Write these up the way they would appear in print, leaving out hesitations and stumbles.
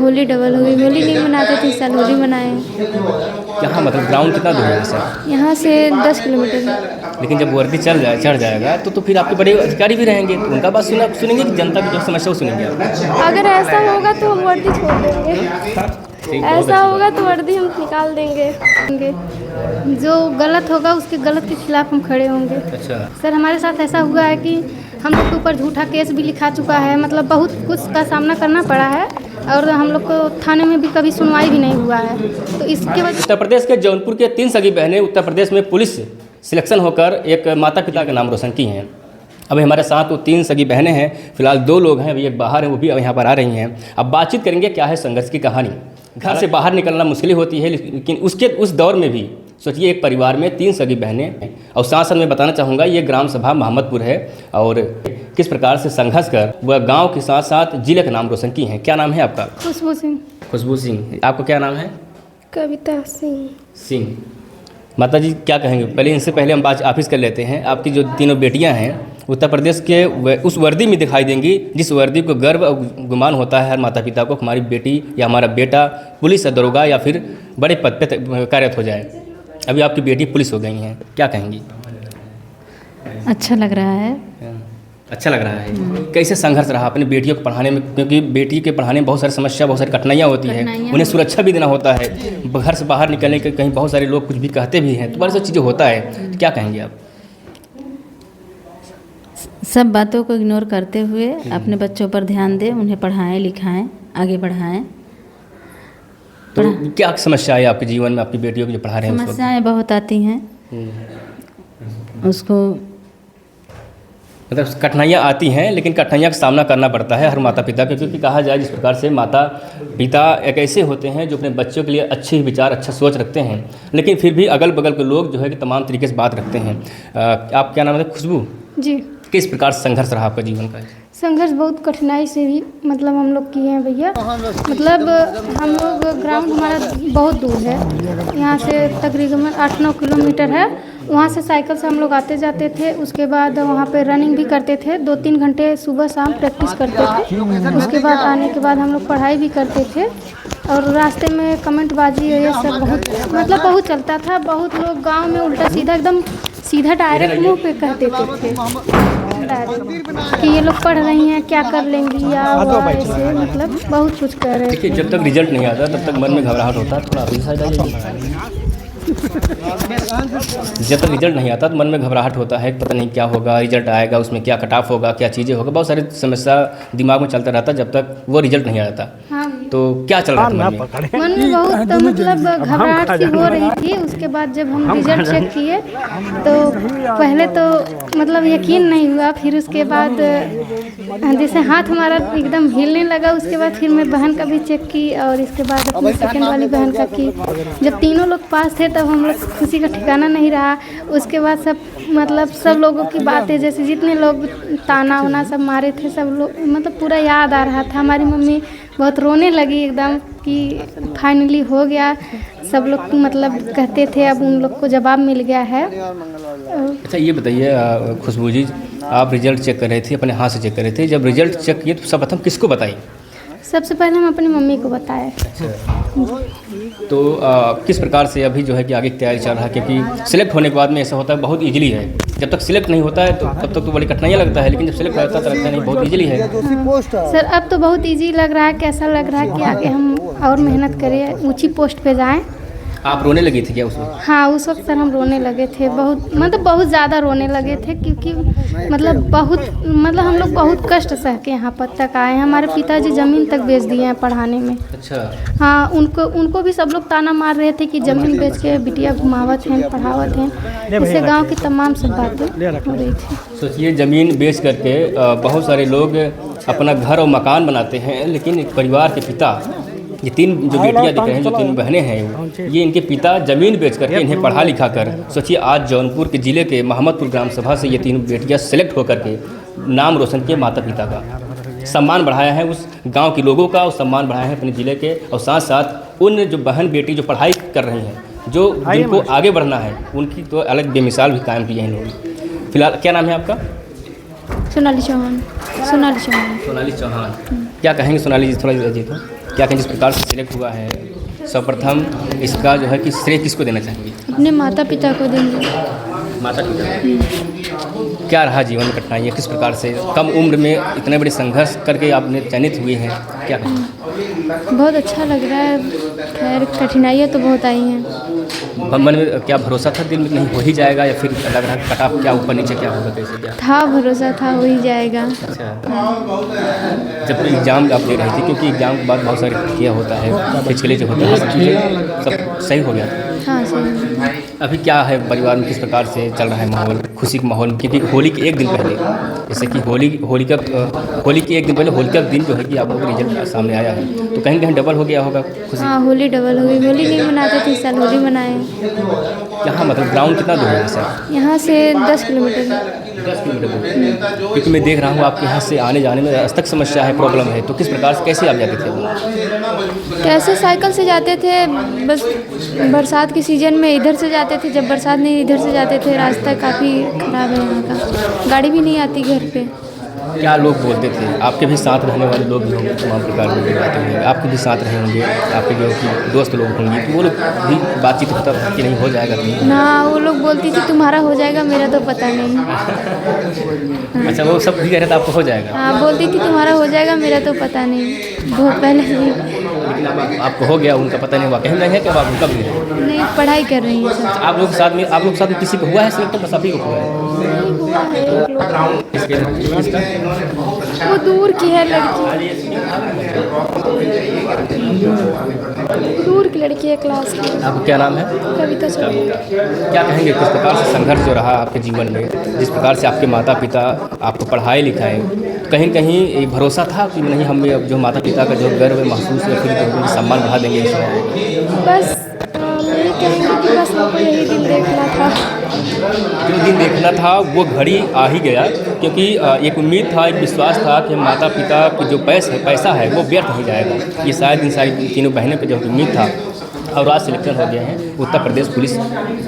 Holi double हो गई। होली नहीं मनाते थे, इस साल होली मनाए। यहाँ मतलब ग्राउंड कितना दूर है यहाँ से? यहाँ से 10 किलोमीटर है। लेकिन जब वर्दी चढ़ जाएगा तो फिर आपके बड़े अधिकारी भी रहेंगे, तो उनका बात सुनेंगे कि जनता की जो समस्या वो सुनेंगे आप? अगर ऐसा होगा तो हम वर्दी छोड़ देंगे, ऐसा होगा तो वर्दी हम निकाल देंगे। जो गलत होगा उसके गलत के खिलाफ हम खड़े होंगे। अच्छा सर, हमारे साथ ऐसा हुआ है कि हम लोग के ऊपर झूठा केस भी लिखा चुका है, मतलब बहुत कुछ का सामना करना पड़ा है और हम लोग को थाने में भी कभी सुनवाई भी नहीं हुआ है। तो इसके वजह उत्तर प्रदेश के जौनपुर के 3 सगी बहनें उत्तर प्रदेश में पुलिस सिलेक्शन होकर एक माता पिता का नाम रोशन की हैं। अभी हमारे साथ वो 3 सगी बहनें हैं, फिलहाल 2 लोग हैं, अभी एक बाहर है, वो भी अब यहाँ पर आ रही हैं। अब बातचीत करेंगे क्या है संघर्ष की कहानी। घर से बाहर निकलना मुश्किल होती है, लेकिन उस दौर में भी सोचिए एक परिवार में 3 सगी बहनें हैं। और साथ साथ मैं बताना चाहूँगा ये ग्राम सभा मोहम्मदपुर है और किस प्रकार से संघर्ष कर वह गांव के साथ साथ जिले का नाम रोशन की हैं। क्या नाम है आपका? खुशबू सिंह। खुशबू सिंह। आपका क्या नाम है? कविता सिंह। माता जी क्या कहेंगे? पहले इनसे पहले हम बात ऑफिस कर लेते हैं। आपकी जो तीनों बेटियां हैं उत्तर प्रदेश के उस वर्दी में दिखाई देंगी जिस वर्दी को गर्व और गुमान होता है हर माता पिता को, हमारी बेटी या हमारा बेटा पुलिस या दरोगा या फिर बड़े पद पर कार्यरत हो जाए। अभी आपकी बेटी पुलिस हो गई हैं, क्या कहेंगी? अच्छा लग रहा है। अच्छा लग रहा है। कैसे संघर्ष रहा अपनी बेटियों को पढ़ाने में, क्योंकि बेटी के पढ़ाने में बहुत सारी समस्या, बहुत सारी कठिनाइयाँ होती है, उन्हें सुरक्षा भी देना होता है, घर से बाहर निकलने के कहीं बहुत सारे लोग कुछ भी कहते भी हैं, तो बहुत सारी चीज़ें होता है, तो क्या कहेंगे आप? सब बातों को इग्नोर करते हुए अपने बच्चों पर ध्यान दें, उन्हें पढ़ाएं लिखाएं, आगे बढ़ाएं। तो क्या समस्या है आपके जीवन में आपकी बेटियों को जो पढ़ा रहे हैं? समस्याएं बहुत आती हैं, उसको मतलब कठिनाइयाँ आती हैं, लेकिन कठिनाइयाँ का सामना करना पड़ता है हर माता पिता को, क्योंकि कहा जाए जिस प्रकार से माता पिता एक ऐसे होते हैं जो अपने बच्चों के लिए अच्छे विचार अच्छा सोच रखते हैं, लेकिन फिर भी अगल बगल के लोग जो है कि तमाम तरीके से बात रखते हैं। आप क्या नाम है? खुशबू जी। किस प्रकार से संघर्ष रहा आपका जीवन का? संघर्ष बहुत कठिनाई से भी मतलब हम लोग किए हैं भैया। मतलब हम लोग ग्राउंड हमारा बहुत दूर है, यहाँ से तकरीबन 8-9 किलोमीटर है। वहाँ से साइकिल से हम लोग आते जाते थे, उसके बाद वहाँ पे रनिंग भी करते थे, 2-3 घंटे सुबह शाम प्रैक्टिस करते थे। उसके बाद आने के बाद हम लोग पढ़ाई भी करते थे और रास्ते में कमेंटबाजी ये सब बहुत चलता था। बहुत लोग गाँव में उल्टा सीधा एकदम सीधा डायरेक्ट मुँह पे कह देते थे कि ये लोग पढ़ रही हैं, क्या कर लेंगी या ऐसे, मतलब बहुत कुछ कह रहे थे। जब तक रिजल्ट नहीं आता तब तक मन में घबराहट होता है, थोड़ा अभी साइड जब तक रिजल्ट नहीं आता तो मन में घबराहट होता है, पता नहीं क्या होगा, रिजल्ट आएगा उसमें क्या कट ऑफ होगा, क्या चीज़ें होगा, बहुत सारी समस्या दिमाग में चलता रहता जब तक वो रिजल्ट नहीं आता। हाँ। तो क्या चल रहा था मन में बहुत मतलब घबराहट सी हो रही थी। उसके बाद जब हम रिजल्ट चेक किए तो पहले तो मतलब यकीन नहीं हुआ, फिर उसके बाद जैसे हाथ हमारा एकदम हिलने लगा। उसके बाद फिर मैं बहन का भी चेक की और इसके बाद अपनी सेकेंड वाली बहन का की। जब तीनों लोग पास थे तब हम लोग खुशी का ठिकाना नहीं रहा। उसके बाद सब लोगों की बातें, जैसे जितने लोग ताना वाना सब मारे थे, सब लोग मतलब पूरा याद आ रहा था। हमारी मम्मी बहुत रोने लगी एकदम कि फाइनली हो गया। सब लोग मतलब कहते थे अब उन लोग को जवाब मिल गया है। अच्छा ये बताइए खुशबू जी, आप रिजल्ट चेक कर रहे थे, अपने हाथ से चेक कर रहे थे, जब रिजल्ट चेक किए तो सर्वप्रथम किसको बताई? सबसे पहले हम अपनी मम्मी को बताए। तो किस प्रकार से अभी जो है कि आगे की तैयारी चल रहा है? क्योंकि सिलेक्ट होने के बाद में ऐसा होता है बहुत इजीली है, जब तक सिलेक्ट नहीं होता है तो तब तक तो बड़ी कठिनाइयाँ लगता है, लेकिन जब सिलेक्ट होता है तो लगता नहीं बहुत इजीली है। सर अब तो बहुत इजी लग रहा है। कैसा लग रहा है कि आगे हम और मेहनत करें, ऊंची पोस्ट पे जाएं। आप रोने लगी थी क्या उस वक्त? हाँ, उस वक्त सर हम रोने लगे थे, बहुत ज़्यादा रोने लगे थे, क्योंकि मतलब हम लोग बहुत कष्ट सह के यहाँ पर तक आए हैं। हमारे पिताजी ज़मीन तक बेच दिए हैं पढ़ाने में। अच्छा। हाँ, उनको भी सब लोग ताना मार रहे थे कि ज़मीन बेच के बिटिया घुमावत हैं, पढ़ावत हैं। इससे गाँव की तमाम सब बातें हो रही थी। सोचिए ज़मीन बेच करके बहुत सारे लोग अपना घर और मकान बनाते हैं, लेकिन एक परिवार के पिता, ये 3 जो बेटियां दिख रहे हैं, जो 3 बहनें हैं, ये इनके पिता ज़मीन बेच करके इन्हें पढ़ा लिखा कर, सोचिए आज जौनपुर के ज़िले के मोहम्मदपुर ग्राम सभा से ये 3 बेटियां सेलेक्ट होकर के नाम रोशन किए, माता पिता का सम्मान बढ़ाया है, उस गांव के लोगों का सम्मान बढ़ाया है अपने ज़िले के, और साथ साथ उन जो बहन बेटी जो पढ़ाई कर रही हैं, जिनको आगे बढ़ना है, उनकी तो अलग बेमिसाल भी कायम की है इन लोगों। फिलहाल क्या नाम है आपका? सोनाली चौहान। क्या कहेंगे सोनाली जी, थोड़ा जी तो क्या कहें जिस प्रकार से सिलेक्ट हुआ है, सर्वप्रथम इसका जो है कि श्रेय किसको देना चाहेंगे? अपने माता पिता को देंगे। माता पिता। क्या रहा जीवन में कठिनाइयाँ, किस प्रकार से कम उम्र में इतने बड़े संघर्ष करके आपने चयनित हुए हैं, क्या कहें? बहुत अच्छा लग रहा है। खैर कठिनाइयाँ तो बहुत आई हैं। मन में क्या भरोसा था दिल में नहीं हो ही जाएगा, या फिर लग रहा है कटाप क्या ऊपर नीचे क्या होगा, कैसे क्या? था, भरोसा था हो ही जाएगा। अच्छा, जब एग्ज़ाम आप दे रही थी, क्योंकि एग्ज़ाम के बाद बहुत सारे किया होता है, पिछले जो होता है सब चीज़ें सब सही हो गया था? हाँ सही। अभी क्या है परिवार में, किस प्रकार से चल रहा है माहौल, खुशी का माहौल? क्योंकि होली के एक दिन पहले, जैसे कि होली के एक दिन पहले होलिका दिन जो है कि आप लोगों का रिजल्ट सामने आया है, तो कहीं कहीं डबल हो गया होगा खुशी? हाँ होली डबल हो गई। होली नहीं मनाते थे, इस साल होली मनाए। यहाँ मतलब ग्राउंड कितना दूर है यहाँ से? यहाँ से 10 किलोमीटर। 10 किलोमीटर दूर। क्योंकि मैं देख रहा हूँ आपके यहाँ से आने जाने में रास्ता की समस्या है, प्रॉब्लम है, तो किस प्रकार से कैसे आप जाते थे? कैसे साइकिल से जाते थे, बस बरसात के सीज़न में इधर से जाते थे, जब बरसात नहीं इधर से जाते थे। रास्ता काफ़ी ख़राब है यहाँ का, गाड़ी भी नहीं आती घर पे। क्या लोग बोलते थे? आपके भी साथ रहने वाले लोग भी होंगे, तमाम प्रकार के लोग आते होंगे, आपके भी साथ रहे होंगे, आपके जो कि दोस्त लोग होंगे, तो वो लोग भी बातचीत होता था कि नहीं हो जाएगा तो? ना, वो लोग बोलती थी तुम्हारा हो जाएगा, मेरा तो पता नहीं। अच्छा, वो सब भी कह रहे थे आपको हो जाएगा? हाँ बोलती थी तुम्हारा हो जाएगा, मेरा तो पता नहीं, बहुत पहले से। लेकिन अब आपको हो गया, उनका पता नहीं हुआ, कहीं नहीं है कि अब आप उनका भी है? नहीं, पढ़ाई कर रही है सब। आप लोग के साथ में किसी को हुआ है सिलेक्ट? तो बस आप ही को हुआ है? नहीं हुआ है एक लोग। इसका वो दूर की है लड़की, दूर की लड़की है क्लास की। आपका क्या नाम है? कविता चौधरी। क्या कहेंगे किस प्रकार से संघर्ष जो रहा आपके जीवन में, जिस प्रकार से आपके माता पिता आपको पढ़ाए लिखाए, कहीं कहीं एक भरोसा था कि नहीं हम जो माता पिता का जो गर्व महसूस या फिर जो सम्मान बढ़ा देंगे इस समय? बस यही कहेंगे कि बस हमको यही दिन देखना था। जो दिन देखना था वो घड़ी आ ही गया, क्योंकि एक उम्मीद था, एक विश्वास था कि माता पिता की जो पैसा है वो व्यर्थ नहीं जाएगा। ये शायद इन सारी तीनों बहनों पर जो उम्मीद था, और आज सिलेक्शन हो गए हैं उत्तर प्रदेश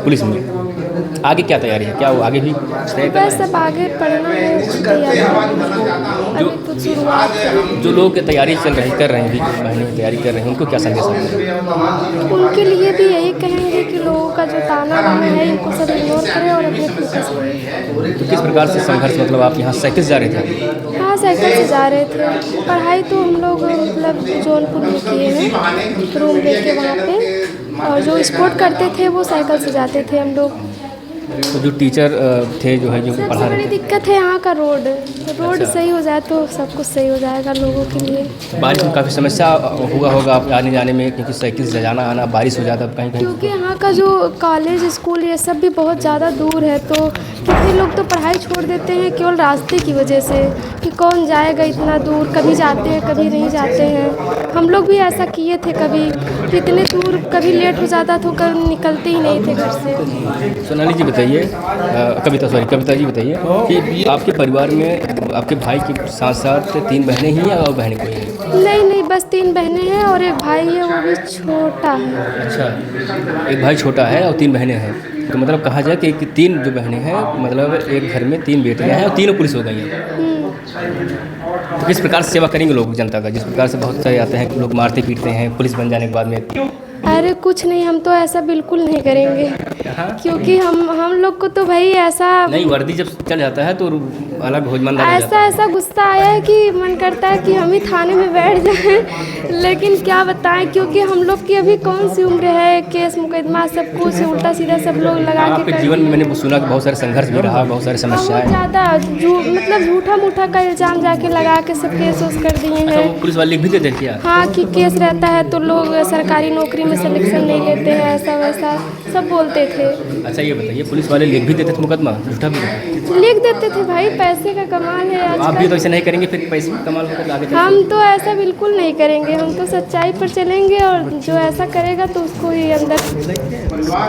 पुलिस में। आगे क्या तैयारी है, क्या वो आगे भी तैयारी करना बस अब आगे पढ़ना है, तैयारी अभी तो शुरुआत है। जो लोग तैयारी कर रहे हैं भी बहनें तैयारी कर रहे हैं, उनको क्या संदेश है? उनके लिए भी यही कहेंगे कि लोगों का जो ताना बाना है इनको सब इग्नोर करें और अपने फोकस करें। तो किस प्रकार से संघर्ष, मतलब आप यहाँ साइकिल से जा रहे थे? हाँ साइकिल से जा रहे थे। पढ़ाई तो हम लोग मतलब जौनपुर में किए हैं, रूम लेके वहाँ पे, और जो स्पोर्ट करते थे वो साइकिल से जाते थे हम लोग। तो जो टीचर थे जो है जो पढ़ा सबसे रहे बड़ी दिक्कत है यहाँ का रोड। रोड सही हो जाए तो सब कुछ सही हो जाएगा लोगों के लिए। थे, बारिश में काफ़ी समस्या हुआ होगा आप आने जाने में, क्योंकि साइकिल से जाना आना, बारिश हो जाता कहीं कहीं? क्योंकि यहाँ का जो कॉलेज स्कूल ये सब भी बहुत ज़्यादा दूर है, तो कितने लोग तो पढ़ाई छोड़ देते हैं केवल रास्ते की वजह से कि कौन जाएगा इतना दूर। कभी जाते हैं कभी नहीं जाते हैं। हम लोग भी ऐसा किए थे कभी, कि इतने दूर कभी लेट हो जाता तो कभी निकलते ही नहीं थे घर से। सोनाली जी बताइए, कविता जी बताइए कि आपके परिवार में आपके भाई के साथ साथ 3 बहनें ही हैं और बहनें कोई हैं? नहीं, बस 3 बहनें हैं और एक भाई है, वो भी छोटा है। अच्छा, एक भाई छोटा है और 3 बहनें हैं, तो मतलब कहा जाए कि 3 जो बहनें हैं, मतलब एक घर में 3 बेटियां हैं और तीनों पुलिस हो गई हैं। तो किस प्रकार से सेवा करेंगे लोग जनता का, जिस प्रकार से बहुत सारे आते हैं लोग मारते पीटते हैं पुलिस बन जाने के बाद में? अरे कुछ नहीं, हम तो ऐसा बिल्कुल नहीं करेंगे, क्योंकि हम लोग को तो भाई ऐसा नहीं, वर्दी जब चल जाता है तो अलग हो ऐसा गुस्सा आया है कि मन करता है कि हम ही थाने में बैठ जाएं। लेकिन क्या बताएं, क्योंकि हम लोग की अभी कौन सी उम्र है, केस मुकदमा सब कुछ उल्टा सीधा सब लोग लगा के आपके जीवन में मैंने सुना कि बहुत सारे संघर्ष भी रहा, बहुत सारी समस्याएं, ज़्यादा मतलब झूठा मूठा का इल्ज़ाम जाके लगा के सब केस उस कर दिए हैं। पुलिस वाले लिख भी देते हैं क्या? हाँ, कि केस रहता है तो लोग सरकारी नौकरी में सिलेक्शन नहीं लेते हैं, ऐसा वैसा सब बोलते थे। अच्छा ये बताइए, पुलिस वाले लिख भी देते थे मुकदमा, झूठा भी लिख देते थे भाई, पैसे का कमाल है आज। आप भी तो ऐसे नहीं करेंगे, फिर पैसे कमाल होकर आगे हम तो ऐसा बिल्कुल नहीं करेंगे, हम तो सच्चाई पर चलेंगे और जो ऐसा करेगा तो उसको ही अंदर।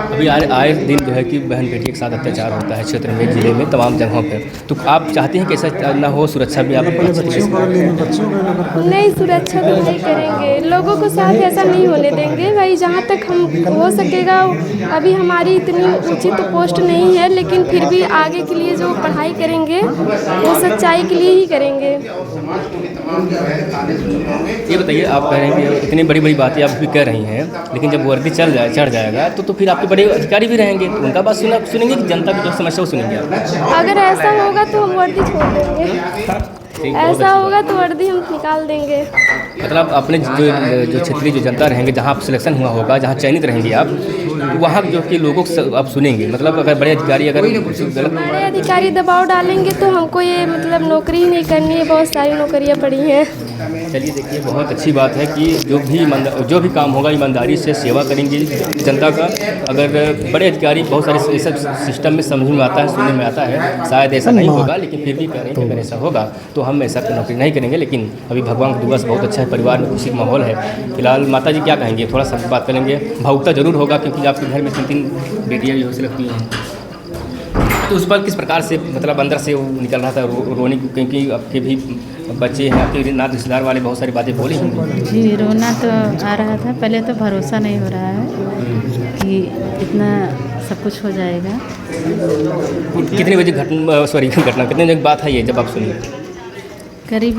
अभी आए दिन जो है कि बहन बेटी के साथ अत्याचार होता है क्षेत्र में, जिले में, तमाम जगहों पर, तो आप चाहते हैं कि ऐसा ना हो, सुरक्षा भी आप नहीं, सुरक्षा तो नहीं करेंगे, लोगों को साथ ऐसा नहीं होने देंगे भाई। जहाँ तक हम हो सकेगा अभी हमारी इतनी ऊंची तो पोस्ट नहीं है, लेकिन फिर भी आगे के लिए जो पढ़ाई करेंगे वो सच्चाई के लिए ही करेंगे। ये बताइए, आप कह रहे हैं कि इतनी बड़ी बड़ी बातें आप भी कह रही हैं, लेकिन जब वर्दी चढ़ जाएगा तो फिर आपके बड़े अधिकारी भी रहेंगे, तो उनका बात सुनेंगे कि जनता की जो समस्या वो सुनेंगे आप? अगर ऐसा होगा तो हम वर्दी छोड़ देंगे, ऐसा होगा तो वर्दी हम निकाल देंगे। मतलब अपने जो क्षेत्रीय जो जनता रहेंगे, जहाँ आप सिलेक्शन हुआ होगा, जहाँ चयनित रहेंगे आप, तो वहाँ जो कि लोगों को आप सुनेंगे। मतलब अगर बड़े अधिकारी बड़े अधिकारी दबाव डालेंगे तो हमको ये मतलब नौकरी ही नहीं करनी है, बहुत सारी नौकरियाँ पड़ी हैं। चलिए देखिए, बहुत अच्छी बात है कि जो भी काम होगा ईमानदारी से सेवा करेंगे जनता का। अगर बड़े अधिकारी बहुत सारे सब सिस्टम में समझ में आता है, सुनने में आता है, शायद ऐसा नहीं होगा, लेकिन फिर भी कह रहे हैं कि अगर ऐसा होगा तो हम ऐसा नौकरी नहीं करेंगे। लेकिन अभी भगवान का दुआ से बहुत अच्छा है, परिवार में खुशी का माहौल है। फिलहाल माता जी क्या कहेंगे, थोड़ा सा बात करेंगे। भावुकता जरूर होगा क्योंकि आपके घर में 3 बेटियाँ भी हो सकती हैं, तो उस पर किस प्रकार से मतलब अंदर से वो निकल रहा था रोने, क्योंकि आपके भी बच्चे हैं, आपके नात रिश्तेदार वाले बहुत सारी बातें बोली होंगी? जी, रोना तो आ रहा था। पहले तो भरोसा नहीं हो रहा है कि इतना सब कुछ हो जाएगा। कितने बजे घटना कितने बजे की बात है ये जब आप सुनिए? करीब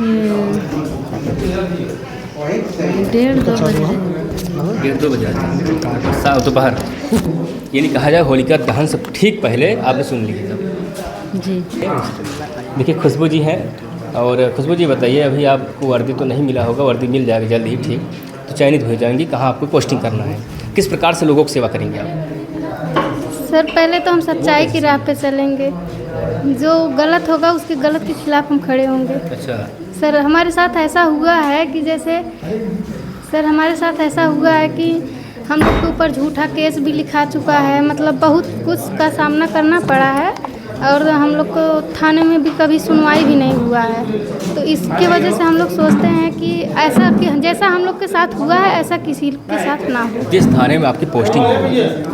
1:30-2 बजे। 1:30-2 बजे दोपहर, ये नहीं कहा जाए होलिका दहन से ठीक पहले आपने सुन लिया सब? जी। देखिए खुशबू जी हैं, और खुशबू जी बताइए, अभी आपको वर्दी तो नहीं मिला होगा, वर्दी मिल जाएगी जल्द ही, ठीक? तो चयनित हो जाएंगी, कहाँ आपको पोस्टिंग करना है, किस प्रकार से लोगों की सेवा करेंगे आप? सर पहले तो हम सच्चाई की राह पे चलेंगे, जो गलत होगा उसके गलत के खिलाफ हम खड़े होंगे। अच्छा सर हमारे साथ ऐसा हुआ है कि हम लोग के ऊपर झूठा केस भी लिखा चुका है, मतलब बहुत कुछ का सामना करना पड़ा है, और हम लोग को थाने में भी कभी सुनवाई भी नहीं हुआ है। तो इसके वजह से हम लोग सोचते हैं कि ऐसा कि जैसा हम लोग के साथ हुआ है ऐसा किसी के साथ ना हो। जिस थाने में आपकी पोस्टिंग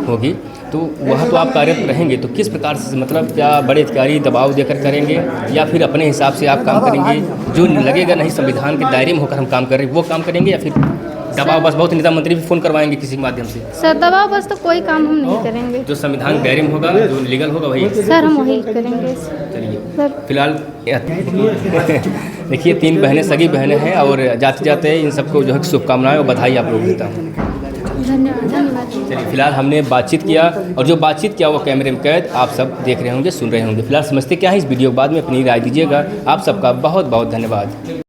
होगी तो वहाँ तो आप कार्यरत रहेंगे, तो किस प्रकार से, मतलब क्या बड़े अधिकारी दबाव देकर करेंगे या फिर अपने हिसाब से आप काम करेंगे? जो लगेगा नहीं संविधान के दायरे में होकर हम काम कर रहे हैं वो काम करेंगे, या फिर दबाव बस? बहुत नेता मंत्री भी फ़ोन करवाएंगे किसी के माध्यम से। सर दबाव बस तो कोई काम हम नहीं करेंगे, जो संविधान दायरे में होगा, जो लीगल होगा वही सर हम वही करेंगे। चलिए सर फिलहाल देखिए 3 बहनें सगी बहनें हैं, और जाते जाते इन सबको जो है शुभकामनाएं और बधाई आप लोग देता हूँ। धन्यवाद। चलिए फिलहाल हमने बातचीत किया, और जो बातचीत किया वो कैमरे में कैद आप सब देख रहे होंगे, सुन रहे होंगे। फिलहाल समझते क्या है इस वीडियो के बाद में अपनी राय दीजिएगा। आप सबका बहुत बहुत धन्यवाद।